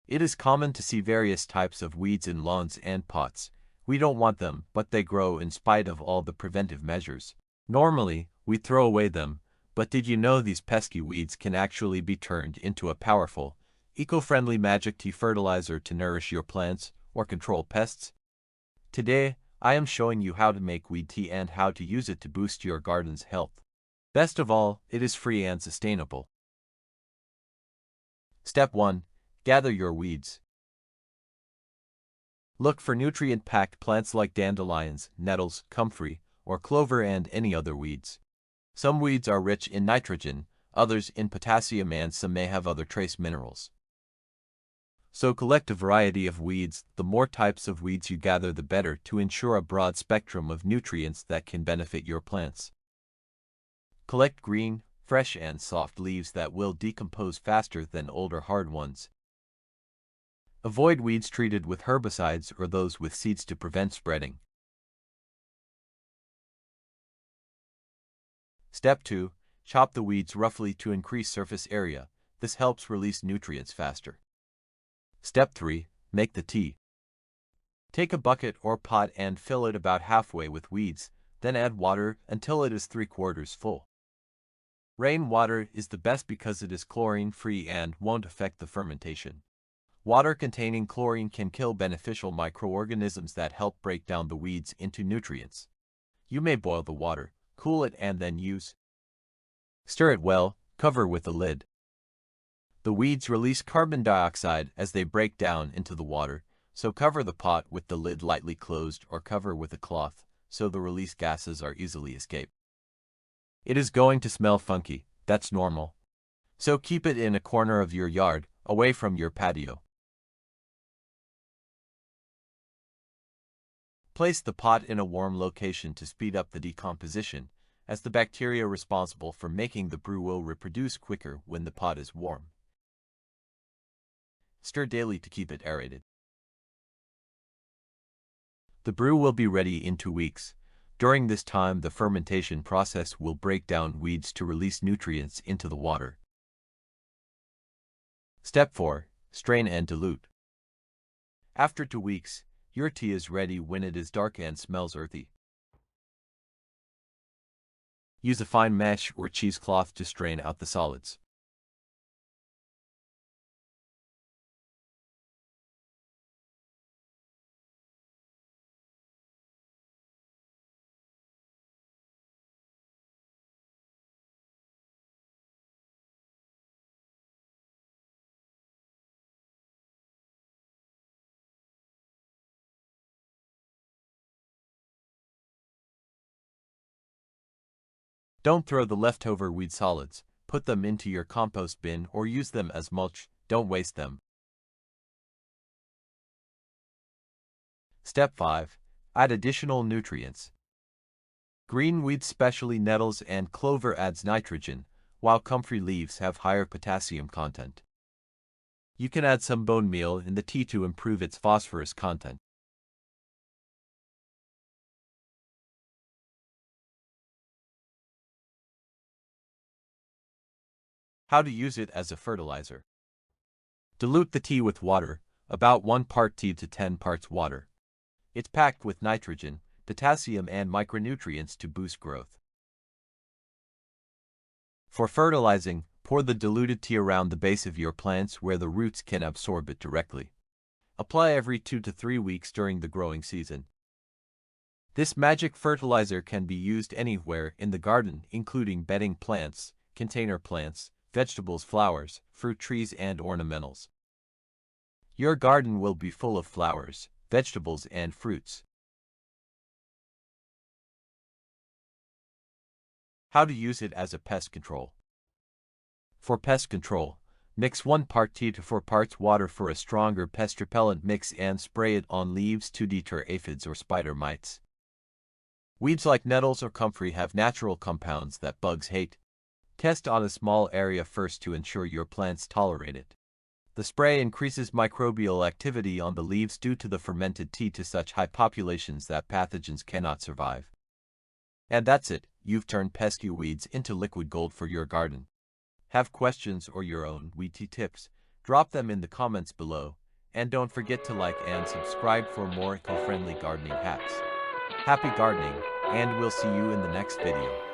It is common to see various types of weeds in lawns and pots. We don't want them, but they grow in spite of all the preventive measures. Normally, we throw away them, but did you know these pesky weeds can actually be turned into a powerful, eco-friendly magic tea fertilizer to nourish your plants or control pests? Today, I am showing you how to make weed tea and how to use it to boost your garden's health. Best of all, it is free and sustainable. Step 1. Gather your weeds. Look for nutrient-packed plants like dandelions, nettles, comfrey, or clover and any other weeds. Some weeds are rich in nitrogen, others in potassium, and some may have other trace minerals. So collect a variety of weeds. The more types of weeds you gather, the better, to ensure a broad spectrum of nutrients that can benefit your plants. Collect green, fresh and soft leaves that will decompose faster than older hard ones. Avoid weeds treated with herbicides or those with seeds to prevent spreading. Step 2. Chop the weeds roughly to increase surface area. This helps release nutrients faster. Step 3. Make the tea. Take a bucket or pot and fill it about halfway with weeds, then add water until it is 3/4 full. Rainwater is the best because it is chlorine-free and won't affect the fermentation. Water containing chlorine can kill beneficial microorganisms that help break down the weeds into nutrients. You may boil the water, cool it, and then use. Stir it well, cover with a lid. The weeds release carbon dioxide as they break down into the water, so cover the pot with the lid lightly closed or cover with a cloth so the released gases are easily escaped. It is going to smell funky, that's normal. So keep it in a corner of your yard, away from your patio. Place the pot in a warm location to speed up the decomposition, as the bacteria responsible for making the brew will reproduce quicker when the pot is warm. Stir daily to keep it aerated. The brew will be ready in 2 weeks. During this time, the fermentation process will break down weeds to release nutrients into the water. Step 4. Strain and dilute. After 2 weeks, your tea is ready when it is dark and smells earthy. Use a fine mesh or cheesecloth to strain out the solids. Don't throw the leftover weed solids. Put them into your compost bin or use them as mulch. Don't waste them. Step 5. Add additional nutrients. Green weeds, especially nettles and clover, adds nitrogen, while comfrey leaves have higher potassium content. You can add some bone meal in the tea to improve its phosphorus content. How to use it as a fertilizer. Dilute the tea with water, about 1 part tea to 10 parts water. It's packed with nitrogen, potassium and micronutrients to boost growth. For fertilizing, pour the diluted tea around the base of your plants where the roots can absorb it directly. Apply every 2 to 3 weeks during the growing season. This magic fertilizer can be used anywhere in the garden, including bedding plants, container plants, vegetables, flowers, fruit trees, and ornamentals. Your garden will be full of flowers, vegetables, and fruits. How to use it as a pest control. For pest control, mix 1 part tea to 4 parts water for a stronger pest repellent mix and spray it on leaves to deter aphids or spider mites. Weeds like nettles or comfrey have natural compounds that bugs hate. Test on a small area first to ensure your plants tolerate it. The spray increases microbial activity on the leaves due to the fermented tea to such high populations that pathogens cannot survive. And that's it, you've turned pesky weeds into liquid gold for your garden. Have questions or your own weed tea tips? Drop them in the comments below. And don't forget to like and subscribe for more eco-friendly gardening hacks. Happy gardening, and we'll see you in the next video.